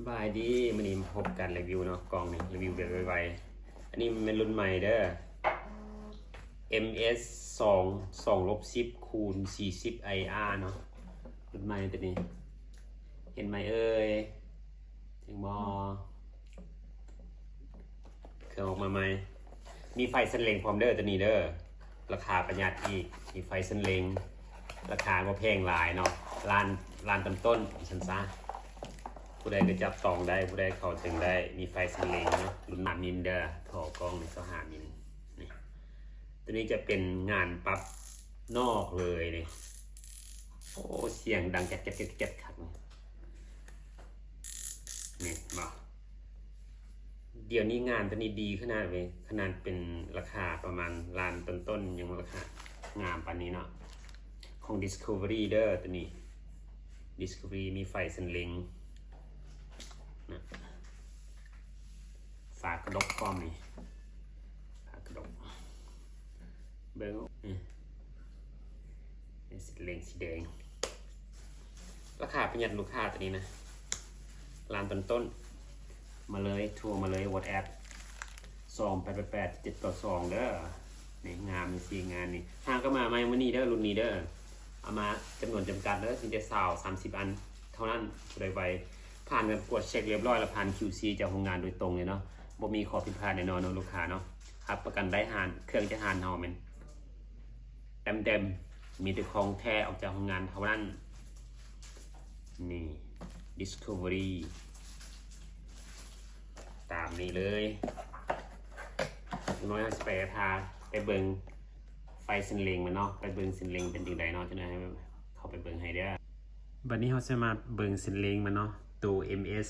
บายดีมันนี้พบกันรีวิวเนาะกล่องนี่รีวิวแบบไวๆอันนี้มันเป็นรุ่นใหม่เด้อ MS 2 2-10คูณ40 IR เนาะรุ่นใหม่ตัวนี้เห็นไหมเอ่ยถึงมอเครื่องออกมาไหมมีไฟสันเลงพร้อมเด้อตัวนี้เด้อราคาประหยัดอีกมีไฟสันเลงราคาก็แพงหลายเนาะร้านต้นฉันซะผู้ใดก็จับต้องได้ผู้ใดเข้าถึงได้มีไฟสันเลงเนาะรุ่นหนามินเด้อถอกล้องใน25 มิลนี่ตัวนี้จะเป็นงานปรับนอกเลยนี่โอ้เสียงดังแก๊ดครับนี่มาเดี๋ยวนี้งานตัวนี้ดีขนาดเลยขนาดเป็นราคาประมาณล้านต้นๆยังราคางามปานนี้เนาะของ Discovery เด้อตัวนี้ Discovery มีไฟสันเลงนะฝากระดกก้อมนี่ฝากระดกเบิ้งนี่สีเหลืองสีแดงราคาประหยัดลูกค้าตัวนี้นะร้านต้นมาเลยทัวร์มาเลย WhatsApp 288722เด้อนี่งามสีงานนี่ห้างก็มาไม่วันนี้เด้อรุ่นนี้เด้อเอามาจำนวนจำกัดเด้อสิจะ30 อันเท่านั้นโดยไวผ่านการตรวจเช็คเรียบร้อยแล้วผ่าน QC จากโรงงานโดยตรงเลยเนาะบ่มีข้อผิดพลาดแน่นอนลูกค้าเนาะครับประกันได้หานเครื่องจะหานเฮาแม่นเต็มมีแต่ของแท้ออกจากโรงงานเท่านั้นนี่ Discovery ตามนี้เลยน้อยเอาไปพาไปเบิ่งไฟสันเลงมันเนาะไปเบิ่งสันเลงเป็นจังไดเนาะจังได๋ให้เข้าไปเบิ่งให้เด้อบัดนี้เราจะมาเบิ่งสันเลงมันเนาะตัว MS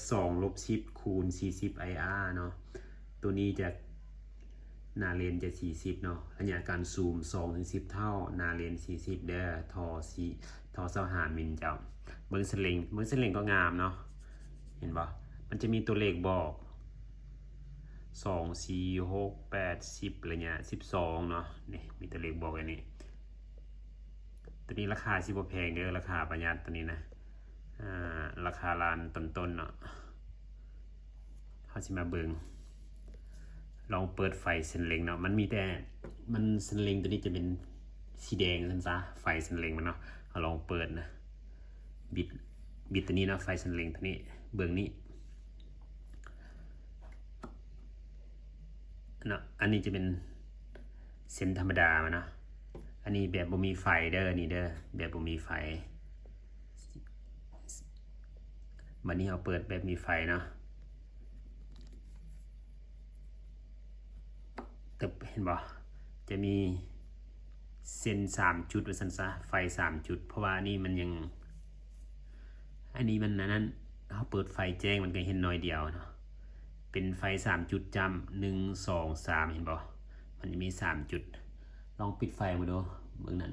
2-10คูณ40 IR เนาะตัวนี้จะหน้าเลนจะ40เนาะระยะการซูม 2-10 เท่าหน้าเลน40เด้อทอ25 มิลจ้ะเบิ่งสันเลงก็งามเนาะเห็นบ่มันจะมีตัวเลขบอก2 4 6 8 10อะไรเงี้ย12เนาะนี่มีตัวเลขบอกอันนี้ตัวนี้ราคาสิบ่แพงเด้อราคาประหยัดตัวนี้นะราคาร้านต้นๆเนาะเขาสิมาเบิ่งลองเปิดไฟเส้นเล็งเนาะมันมีแต่มันเส้นเล็งตัวนี้จะเป็นสีแดงซั่นซะไฟเส้นเล็งมันเนาะเอาลองเปิดนะบิดตัวนี้เนาะไฟเส้นเล็งตัวนี้เบิ่งนี้เนาะอันนี้จะเป็นเส้นธรรมดาเนาะอันนี้แบบบ่มีไฟเด้อนี่เด้อแบบบ่มีไฟบัดนี้เอาเปิดแบบมีไฟเนาะตึบเห็นบ่จะมีเส้น3 จุดว่าซั่นซะไฟ3 จุดเพราะว่านี่มันยังอันนี้มันนั้นเฮาเปิดไฟแจ้งมันก็เห็นน้อยเดียวเนาะเป็นไฟ3 จุดจำ1 2 3เห็นบ่มันจะมี3 จุดลองปิดไฟมาดูเบิ่งนั้น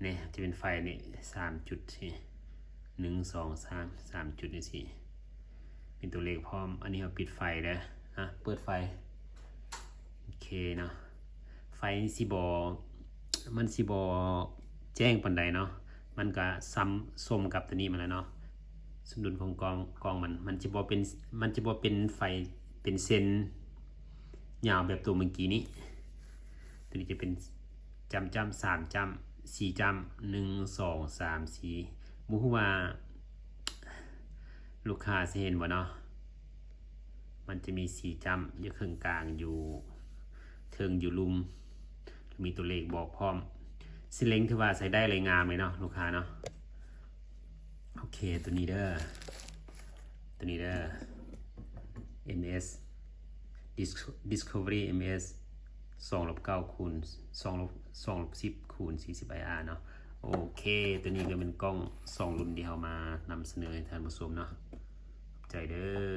นี่จะเป็นไฟนี่3 จุดสิ1 2 3 จุดนี่สิเป็นตัวเลขพร้อมอันนี้เราปิดไฟเด้อเปิดไฟโอเคเนาะไฟมันสิบ่แจ้งปานใดเนาะมันก็สมกับตัวนี้มาแล้วเนาะสมดุลของกองมันจะบ่เป็นไฟเป็นเส้นยาวแบบตัวเมื่อกี้นี้ตัวนี้จะเป็นจำ3 จำ4 จำ1 2 3 4บ่ฮู้ว่าลูกค้าสิเห็นบ่เนาะมันจะมี4 จำอยู่ครึ่งกลางอยู่เทิงอยู่ลุมมีตัวเลขบอกพร้อมสิเล็งถือว่าใช้ได้เลยงามเลยเนาะลูกค้าเนาะโอเคตัวนี้เด้อ MS Discovery MS 2-9คูณ2-10คูณ40 IR เนาะโอเคตัวนี้ก็เป็นกล้อง2 รุ่นที่เรามานำเสนอให้ท่านผู้ชมเนาะใจเด้อ